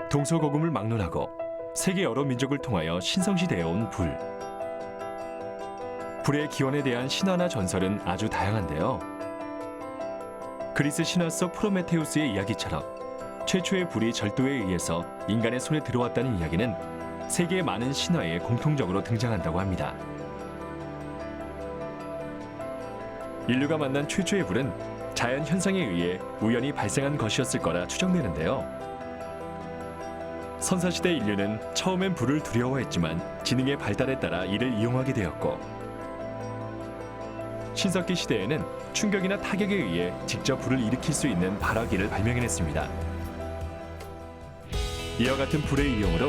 동서고금을 막론하고 세계 여러 민족을 통하여 신성시되어 온 불. 불의 기원에 대한 신화나 전설은 아주 다양한데요. 그리스 신화 속 프로메테우스의 이야기처럼 최초의 불이 절도에 의해서 인간의 손에 들어왔다는 이야기는 세계의 많은 신화에 공통적으로 등장한다고 합니다. 인류가 만난 최초의 불은 자연 현상에 의해 우연히 발생한 것이었을 거라 추정되는데요. 선사시대 인류는 처음엔 불을 두려워했지만 지능의 발달에 따라 이를 이용하게 되었고, 신석기 시대에는 충격이나 타격에 의해 직접 불을 일으킬 수 있는 발화기를 발명해냈습니다. 이와 같은 불의 이용으로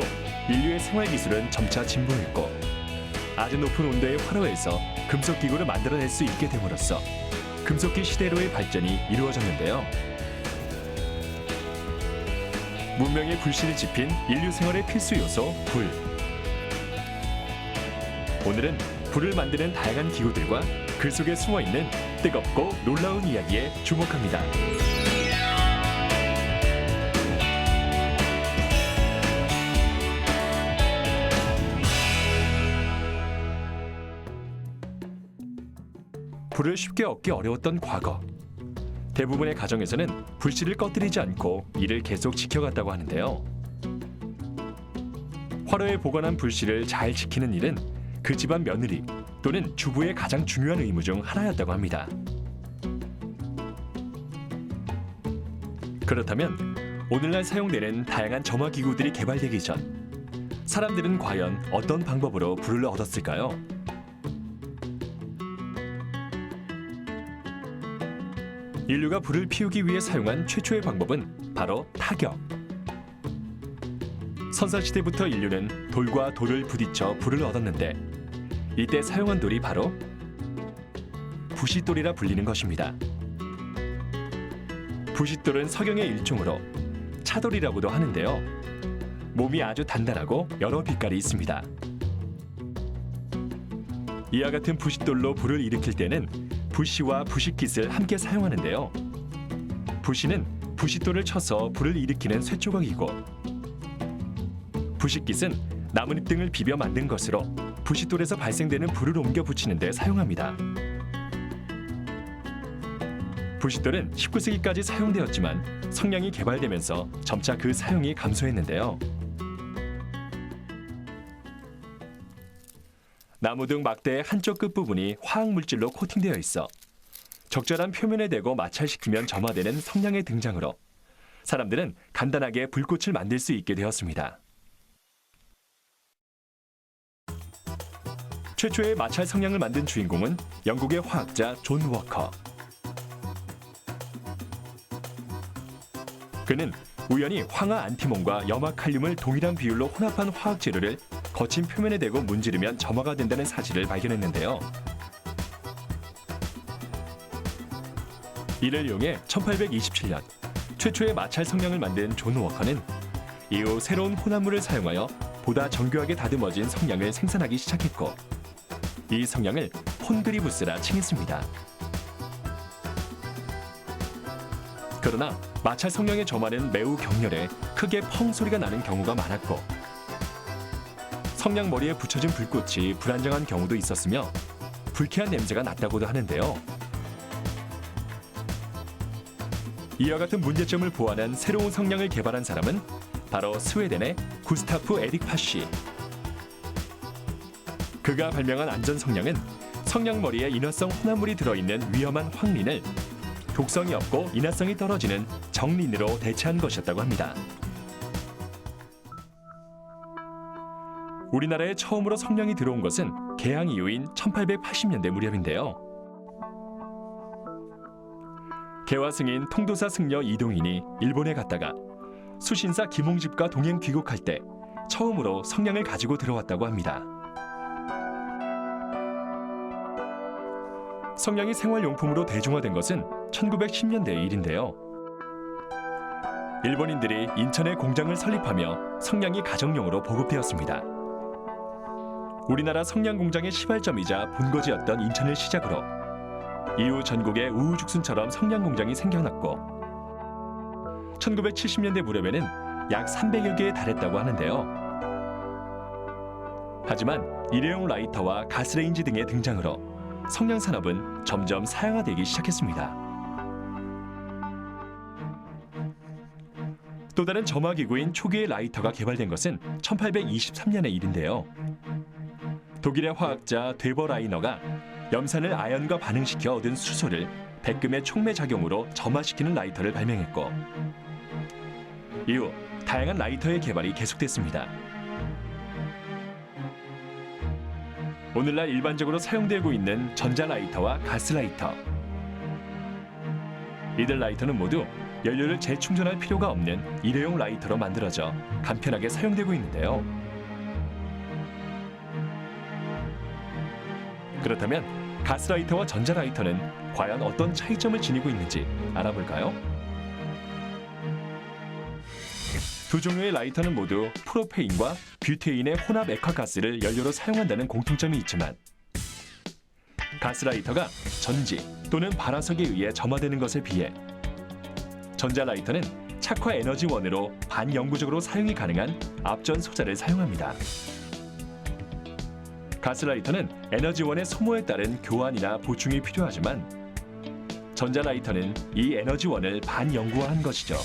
인류의 생활 기술은 점차 진보했고, 아주 높은 온도의 화로에서 금속 기구를 만들어낼 수 있게 됨으로써 금속기 시대로의 발전이 이루어졌는데요. 문명의 불씨를 지핀 인류 생활의 필수 요소 불. 오늘은 불을 만드는 다양한 기구들과 그 속에 숨어있는 뜨겁고 놀라운 이야기에 주목합니다. 불을 쉽게 얻기 어려웠던 과거. 대부분의 가정에서는 불씨를 꺼뜨리지 않고 이를 계속 지켜갔다고 하는데요. 화로에 보관한 불씨를 잘 지키는 일은 그 집안 며느리 또는 주부의 가장 중요한 의무 중 하나였다고 합니다. 그렇다면 오늘날 사용되는 다양한 점화 기구들이 개발되기 전 사람들은 과연 어떤 방법으로 불을 얻었을까요? 인류가 불을 피우기 위해 사용한 최초의 방법은 바로 타격. 선사시대부터 인류는 돌과 돌을 부딪혀 불을 얻었는데, 이때 사용한 돌이 바로 부싯돌이라 불리는 것입니다. 부싯돌은 석영의 일종으로 차돌이라고도 하는데요. 몸이 아주 단단하고 여러 빛깔이 있습니다. 이와 같은 부싯돌로 불을 일으킬 때는 부시와 부싯깃을 함께 사용하는데요. 부시는 부싯돌을 쳐서 불을 일으키는 쇠조각이고, 부싯깃은 나뭇잎 등을 비벼 만든 것으로 부싯돌에서 발생되는 불을 옮겨 붙이는 데 사용합니다. 부싯돌은 19세기까지 사용되었지만 성냥이 개발되면서 점차 그 사용이 감소했는데요. 나무 등 막대의 한쪽 끝부분이 화학물질로 코팅되어 있어 적절한 표면에 대고 마찰시키면 점화되는 성냥의 등장으로 사람들은 간단하게 불꽃을 만들 수 있게 되었습니다. 최초의 마찰 성냥을 만든 주인공은 영국의 화학자 존 워커. 그는 우연히 황화 안티몬과 염화 칼륨을 동일한 비율로 혼합한 화학 재료를 거친 표면에 대고 문지르면 점화가 된다는 사실을 발견했는데요. 이를 이용해 1827년 최초의 마찰 성냥을 만든 존 워커는 이후 새로운 혼합물을 사용하여 보다 정교하게 다듬어진 성냥을 생산하기 시작했고, 이 성냥을 폰그리부스라 칭했습니다. 그러나 마찰 성냥의 점화는 매우 격렬해 크게 펑 소리가 나는 경우가 많았고, 성냥 머리에 붙여진 불꽃이 불안정한 경우도 있었으며 불쾌한 냄새가 났다고도 하는데요. 이와 같은 문제점을 보완한 새로운 성냥을 개발한 사람은 바로 스웨덴의 구스타프 에릭 파쉬. 그가 발명한 안전 성냥은 성냥 머리에 인화성 혼합물이 들어있는 위험한 황린을 독성이 없고 인화성이 떨어지는 정린으로 대체한 것이었다고 합니다. 우리나라에 처음으로 성냥이 들어온 것은 개항 이후인 1880년대 무렵인데요. 개화 승인 통도사 승려 이동인이 일본에 갔다가 수신사 김홍집과 동행 귀국할 때 처음으로 성냥을 가지고 들어왔다고 합니다. 성냥이 생활용품으로 대중화된 것은 1910년대의 일인데요. 일본인들이 인천에 공장을 설립하며 성냥이 가정용으로 보급되었습니다. 우리나라 성냥 공장의 시발점이자 본거지였던 인천을 시작으로 이후 전국에 우후죽순처럼 성냥 공장이 생겨났고, 1970년대 무렵에는 약 300여 개에 달했다고 하는데요. 하지만 일회용 라이터와 가스레인지 등의 등장으로 성냥 산업은 점점 사양화되기 시작했습니다. 또 다른 점화기구인 초기의 라이터가 개발된 것은 1823년의 일인데요. 독일의 화학자 데버 라이너가 염산을 아연과 반응시켜 얻은 수소를 백금의 촉매 작용으로 점화시키는 라이터를 발명했고, 이후 다양한 라이터의 개발이 계속됐습니다. 오늘날 일반적으로 사용되고 있는 전자라이터와 가스라이터. 이들 라이터는 모두 연료를 재충전할 필요가 없는 일회용 라이터로 만들어져 간편하게 사용되고 있는데요. 그렇다면 가스라이터와 전자라이터는 과연 어떤 차이점을 지니고 있는지 알아볼까요? 두 종류의 라이터는 모두 프로페인과 뷰테인의 혼합 액화가스를 연료로 사용한다는 공통점이 있지만, 가스라이터가 전지 또는 발화석에 의해 점화되는 것에 비해 전자라이터는 착화 에너지원으로 반영구적으로 사용이 가능한 압전 소자를 사용합니다. 가스라이터는 에너지원의 소모에 따른 교환이나 보충이 필요하지만, 전자라이터는 이 에너지원을 반영구화한 것이죠.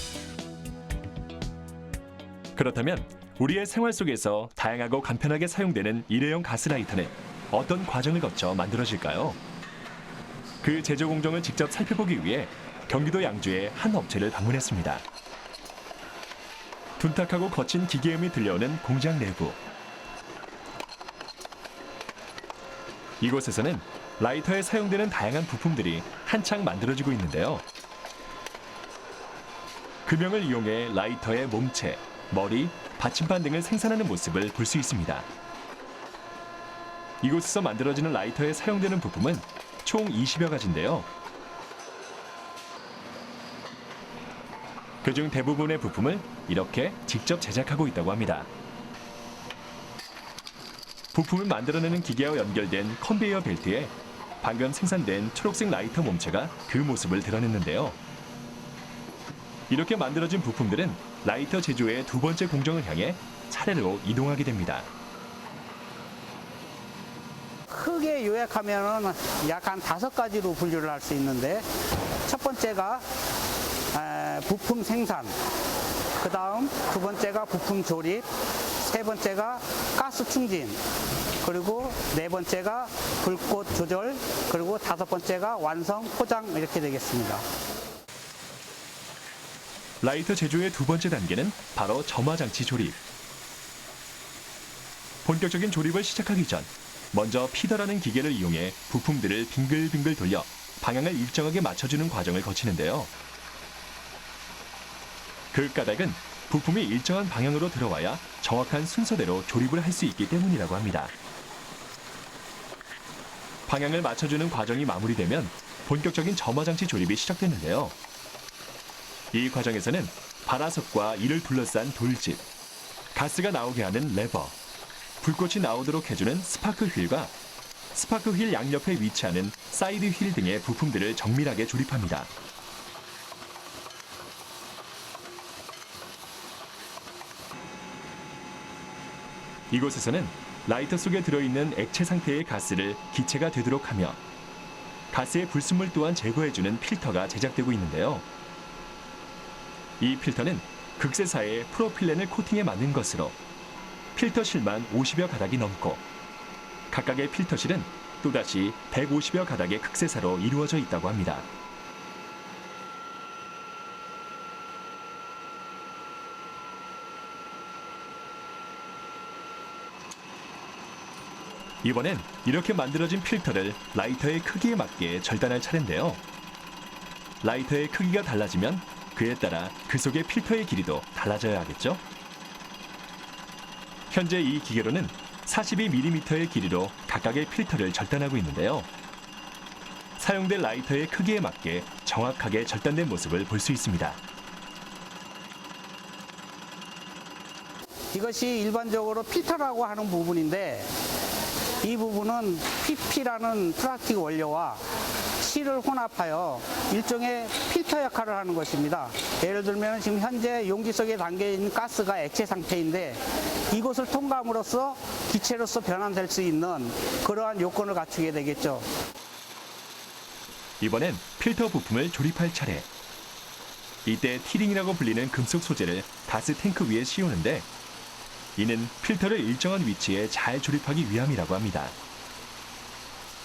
그렇다면 우리의 생활 속에서 다양하고 간편하게 사용되는 일회용 가스라이터는 어떤 과정을 거쳐 만들어질까요? 그 제조 공정을 직접 살펴보기 위해 경기도 양주의 한 업체를 방문했습니다. 둔탁하고 거친 기계음이 들려오는 공장 내부. 이곳에서는 라이터에 사용되는 다양한 부품들이 한창 만들어지고 있는데요. 금형을 이용해 라이터의 몸체, 머리, 받침판 등을 생산하는 모습을 볼 수 있습니다. 이곳에서 만들어지는 라이터에 사용되는 부품은 총 20여 가지인데요. 그중 대부분의 부품을 이렇게 직접 제작하고 있다고 합니다. 부품을 만들어내는 기계와 연결된 컨베이어 벨트에 방금 생산된 초록색 라이터 몸체가 그 모습을 드러냈는데요. 이렇게 만들어진 부품들은 라이터 제조의 두 번째 공정을 향해 차례로 이동하게 됩니다. 크게 요약하면 약 한 5가지로 분류를 할 수 있는데, 첫 번째가 부품 생산, 그 다음 두 번째가 부품 조립, 세 번째가 가스 충진, 그리고 네 번째가 불꽃 조절, 그리고 다섯 번째가 완성, 포장, 이렇게 되겠습니다. 라이터 제조의 두 번째 단계는 바로 점화장치 조립. 본격적인 조립을 시작하기 전 먼저 피더라는 기계를 이용해 부품들을 빙글빙글 돌려 방향을 일정하게 맞춰주는 과정을 거치는데요. 그 까닭은 부품이 일정한 방향으로 들어와야 정확한 순서대로 조립을 할 수 있기 때문이라고 합니다. 방향을 맞춰주는 과정이 마무리되면 본격적인 점화장치 조립이 시작되는데요. 이 과정에서는 발화석과 이를 둘러싼 돌집, 가스가 나오게 하는 레버, 불꽃이 나오도록 해주는 스파크 휠과 스파크 휠 양옆에 위치하는 사이드 휠 등의 부품들을 정밀하게 조립합니다. 이곳에서는 라이터 속에 들어있는 액체 상태의 가스를 기체가 되도록 하며 가스의 불순물 또한 제거해주는 필터가 제작되고 있는데요. 이 필터는 극세사의 프로필렌을 코팅해 만든 것으로 필터실만 50여 가닥이 넘고 각각의 필터실은 또다시 150여 가닥의 극세사로 이루어져 있다고 합니다. 이번엔 이렇게 만들어진 필터를 라이터의 크기에 맞게 절단할 차례인데요. 라이터의 크기가 달라지면 그에 따라 그 속의 필터의 길이도 달라져야 하겠죠? 현재 이 기계로는 42mm의 길이로 각각의 필터를 절단하고 있는데요. 사용된 라이터의 크기에 맞게 정확하게 절단된 모습을 볼 수 있습니다. 이것이 일반적으로 필터라고 하는 부분인데, 이 부분은 PP라는 플라스틱 원료와 气를 혼합하여 일종의 필터 역할을 하는 것입니다. 예를 들면 지금 현재 용기 속에 담겨 있는 가스가 액체 상태인데 이곳을 통과함으로써 기체로서 변환될 수 있는 그러한 요건을 갖추게 되겠죠. 이번엔 필터 부품을 조립할 차례. 이때 티링이라고 불리는 금속 소재를 가스 탱크 위에 씌우는데 이는 필터를 일정한 위치에 잘 조립하기 위함이라고 합니다.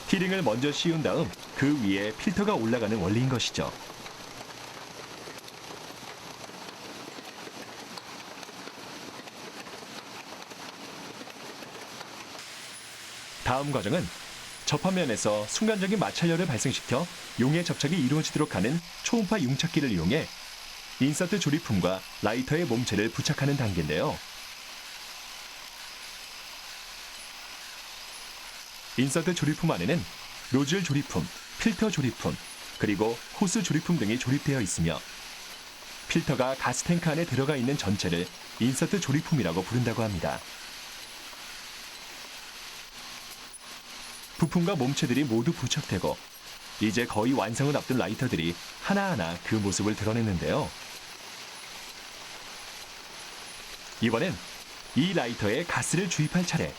티링을 먼저 씌운 다음 그 위에 필터가 올라가는 원리인 것이죠. 다음 과정은 접합면에서 순간적인 마찰열을 발생시켜 용의 접착이 이루어지도록 하는 초음파 융착기를 이용해 인서트 조립품과 라이터의 몸체를 부착하는 단계인데요. 인서트 조립품 안에는 노즐 조립품, 필터 조립품, 그리고 호스 조립품 등이 조립되어 있으며 필터가 가스탱크 안에 들어가 있는 전체를 인서트 조립품이라고 부른다고 합니다. 부품과 몸체들이 모두 부착되고 이제 거의 완성을 앞둔 라이터들이 하나하나 그 모습을 드러냈는데요. 이번엔 이 라이터에 가스를 주입할 차례.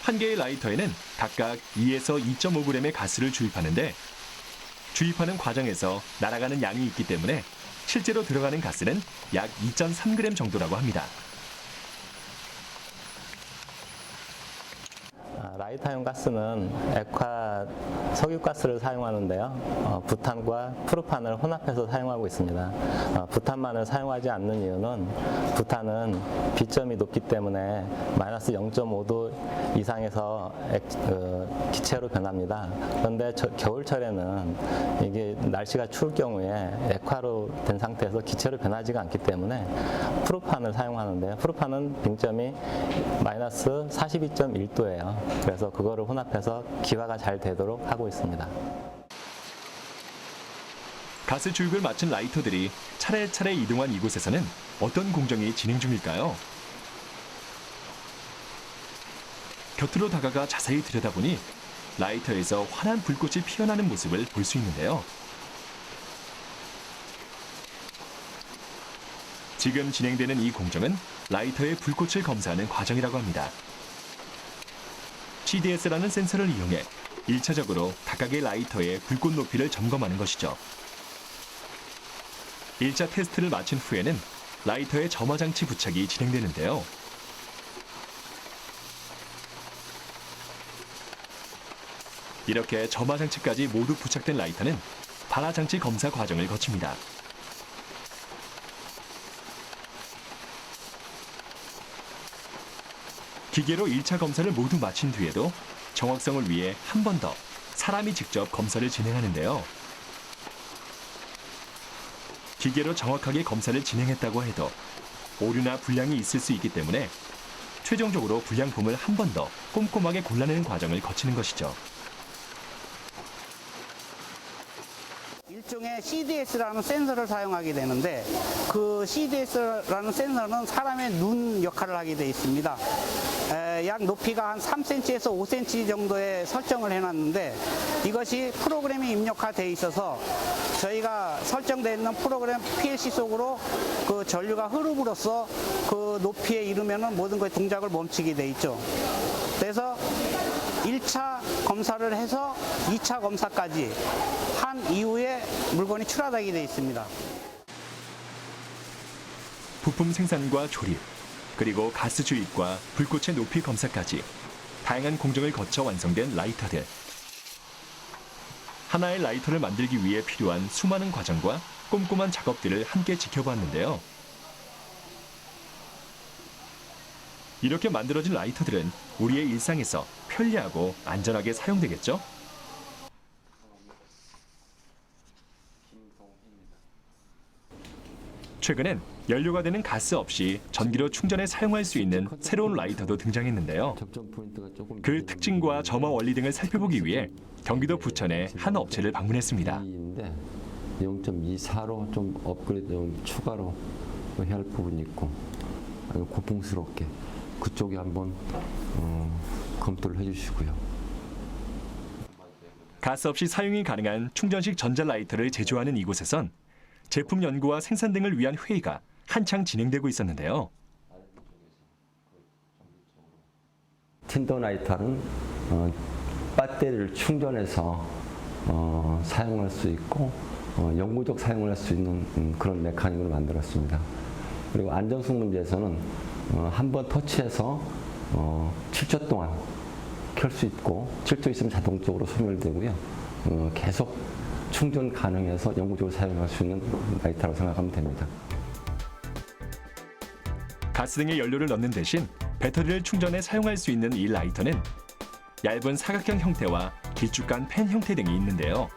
한 개의 라이터에는 각각 2에서 2.5g의 가스를 주입하는데 주입하는 과정에서 날아가는 양이 있기 때문에 실제로 들어가는 가스는 약 2.3g 정도라고 합니다. 라이터용 가스는 액화 석유가스를 사용하는데요. 부탄과 프로판을 혼합해서 사용하고 있습니다. 부탄만을 사용하지 않는 이유는 부탄은 비점이 높기 때문에 마이너스 0.5도 이상에서 기체로 변합니다. 그런데 겨울철에는 이게 날씨가 추울 경우에 액화로 된 상태에서 기체로 변하지가 않기 때문에 프로판을 사용하는데요. 프로판은 빙점이 마이너스 42.1도예요. 그래서 그거를 혼합해서 기화가 잘 되도록 하고 있습니다. 가스 주입을 마친 라이터들이 차례차례 이동한 이곳에서는 어떤 공정이 진행 중일까요? 곁으로 다가가 자세히 들여다보니 라이터에서 환한 불꽃이 피어나는 모습을 볼 수 있는데요. 지금 진행되는 이 공정은 라이터의 불꽃을 검사하는 과정이라고 합니다. CDS라는 센서를 이용해 1차적으로 각각의 라이터의 불꽃 높이를 점검하는 것이죠. 1차 테스트를 마친 후에는 라이터의 점화 장치 부착이 진행되는데요. 이렇게 점화 장치까지 모두 부착된 라이터는 발화 장치 검사 과정을 거칩니다. 기계로 1차 검사를 모두 마친 뒤에도 정확성을 위해 한 번 더 사람이 직접 검사를 진행하는데요. 기계로 정확하게 검사를 진행했다고 해도 오류나 불량이 있을 수 있기 때문에 최종적으로 불량품을 한 번 더 꼼꼼하게 골라내는 과정을 거치는 것이죠. 일종의 CDS라는 센서를 사용하게 되는데 그 CDS라는 센서는 사람의 눈 역할을 하게 되어 있습니다. 약 높이가 한 3cm에서 5cm 정도의 설정을 해놨는데 이것이 프로그램이 입력화되어 있어서 저희가 설정되어 있는 프로그램 PLC 속으로 그 전류가 흐름으로써 그 높이에 이르면 모든 것의 동작을 멈추게 되어 있죠. 그래서 1차 검사를 해서 2차 검사까지 한 이후에 물건이 출하되게 되어 있습니다. 부품 생산과 조립, 그리고 가스 주입과 불꽃의 높이 검사까지 다양한 공정을 거쳐 완성된 라이터들. 하나의 라이터를 만들기 위해 필요한 수많은 과정과 꼼꼼한 작업들을 함께 지켜봤는데요. 이렇게 만들어진 라이터들은 우리의 일상에서 편리하고 안전하게 사용되겠죠? 최근엔 연료가 되는 가스 없이 전기로 충전해 사용할 수 있는 새로운 라이터도 등장했는데요. 그 특징과 점화 원리 등을 살펴보기 위해 경기도 부천의 한 업체를 방문했습니다. 0.24로 좀 업그레이드 좀 추가로 해야 할 부분이 있고 고풍스럽게 그쪽에 한번 검토를 해주시고요. 가스 없이 사용이 가능한 충전식 전자라이터를 제조하는 이곳에선 제품 연구와 생산 등을 위한 회의가 한창 진행되고 있었는데요. 틴더라이터는 배터리를 충전해서 사용할 수 있고 영구적 사용을 할 수 있는 그런 메커니즘을 만들었습니다. 그리고 안정성 문제에서는 한번 터치해서 7초 동안 켤 수 있고 7초 있으면 자동적으로 소멸되고요. 계속 충전 가능해서 영구적으로 사용할 수 있는 라이터라고 생각하면 됩니다. 가스 등의 연료를 넣는 대신 배터리를 충전해 사용할 수 있는 이 라이터는 얇은 사각형 형태와 길쭉한 펜 형태 등이 있는데요.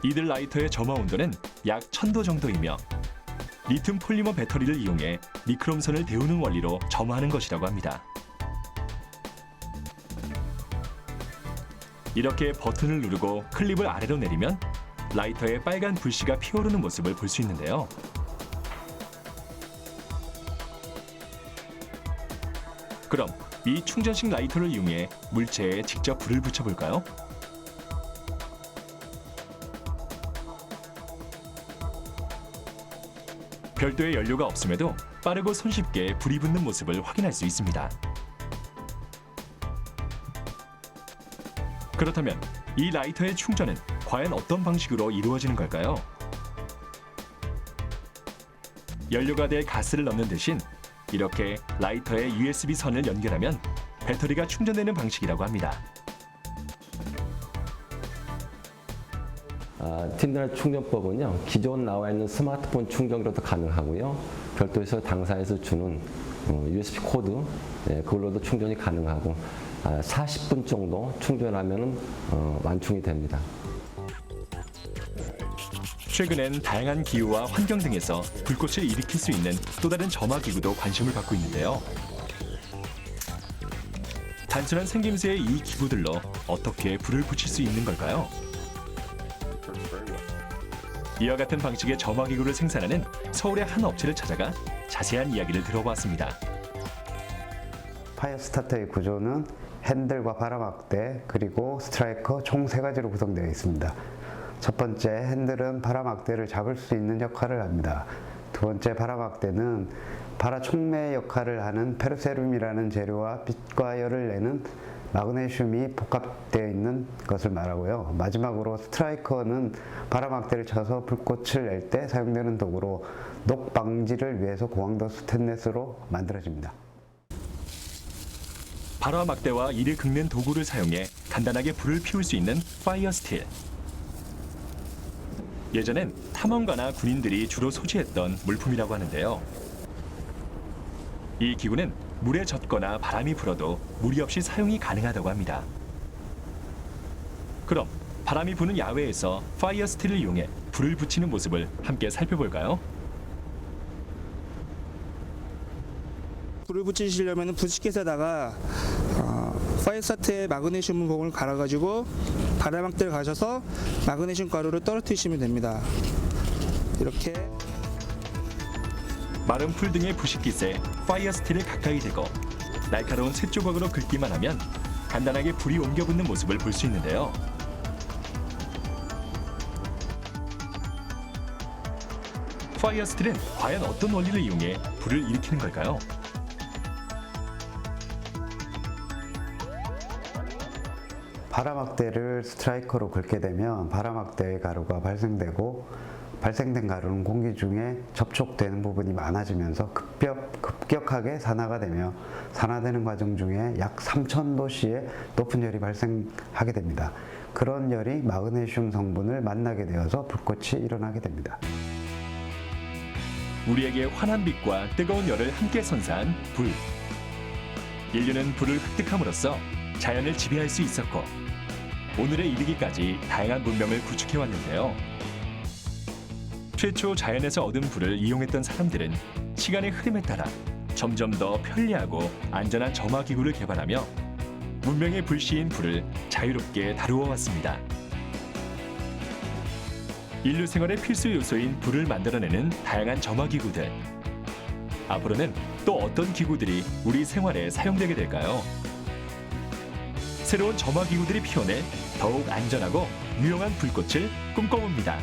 이들 라이터의 점화 온도는 약 1000도 정도이며 리튬 폴리머 배터리를 이용해 니크롬선을 데우는 원리로 점화하는 것이라고 합니다. 이렇게 버튼을 누르고 클립을 아래로 내리면 라이터에 빨간 불씨가 피어오르는 모습을 볼 수 있는데요. 그럼 이 충전식 라이터를 이용해 물체에 직접 불을 붙여볼까요? 별도의 연료가 없음에도 빠르고 손쉽게 불이 붙는 모습을 확인할 수 있습니다. 그렇다면 이 라이터의 충전은 과연 어떤 방식으로 이루어지는 걸까요? 연료가 될 가스를 넣는 대신 이렇게 라이터에 USB 선을 연결하면 배터리가 충전되는 방식이라고 합니다. 틴더라이터 충전법은요, 기존 나와 있는 스마트폰 충전기로도 가능하고요, 별도에서 당사에서 주는 USB 코드, 그걸로도 충전이 가능하고 40분 정도 충전하면 완충이 됩니다. 최근엔 다양한 기후와 환경 등에서 불꽃을 일으킬 수 있는 또 다른 점화 기구도 관심을 받고 있는데요. 단순한 생김새의 이 기구들로 어떻게 불을 붙일 수 있는 걸까요? 이와 같은 방식의 점화 기구를 생산하는 서울의 한 업체를 찾아가 자세한 이야기를 들어봤습니다. 파이어스타터의 구조는 핸들과 바람막대 그리고 스트라이커 총 3가지로 구성되어 있습니다. 첫 번째 핸들은 바람막대를 잡을 수 있는 역할을 합니다. 두 번째 바람막대는 발화 촉매 역할을 하는 페르세륨이라는 재료와 빛과 열을 내는 마그네슘이 복합되어 있는 것을 말하고요. 마지막으로 스트라이커는 바람막대를 쳐서 불꽃을 낼 때 사용되는 도구로 녹 방지를 위해서 고강도 스테인리스로 만들어집니다. 발화 막대와 이를 긁는 도구를 사용해 간단하게 불을 피울 수 있는 파이어 스틸. 예전엔 탐험가나 군인들이 주로 소지했던 물품이라고 하는데요. 이 기구는 물에 젖거나 바람이 불어도 무리 없이 사용이 가능하다고 합니다. 그럼 바람이 부는 야외에서 파이어 스틸을 이용해 불을 붙이는 모습을 함께 살펴볼까요? 불을 붙이시려면 부식켓에다가 파이어스타트에 마그네슘 봉을 갈아가지고 바람막대를 가셔서 마그네슘 가루를 떨어뜨리시면 됩니다. 이렇게 마른 풀 등의 부식깃에 파이어 스틸을 가까이 대고 날카로운 쇳조각으로 긁기만 하면 간단하게 불이 옮겨 붙는 모습을 볼 수 있는데요. 파이어 스틸은 과연 어떤 원리를 이용해 불을 일으키는 걸까요? 바람막대를 스트라이커로 긁게 되면 바람막대의 가루가 발생되고 발생된 가루는 공기 중에 접촉되는 부분이 많아지면서 급격하게 산화가 되며 산화되는 과정 중에 약 3000도씨의 높은 열이 발생하게 됩니다. 그런 열이 마그네슘 성분을 만나게 되어서 불꽃이 일어나게 됩니다. 우리에게 환한 빛과 뜨거운 열을 함께 선사한 불. 인류는 불을 획득함으로써 자연을 지배할 수 있었고 오늘에 이르기까지 다양한 문명을 구축해 왔는데요. 최초 자연에서 얻은 불을 이용했던 사람들은 시간의 흐름에 따라 점점 더 편리하고 안전한 점화 기구를 개발하며 문명의 불씨인 불을 자유롭게 다루어 왔습니다. 인류 생활의 필수 요소인 불을 만들어내는 다양한 점화 기구들. 앞으로는 또 어떤 기구들이 우리 생활에 사용되게 될까요? 새로운 점화 기구들이 피어내 더욱 안전하고 유용한 불꽃을 꿈꿔봅니다.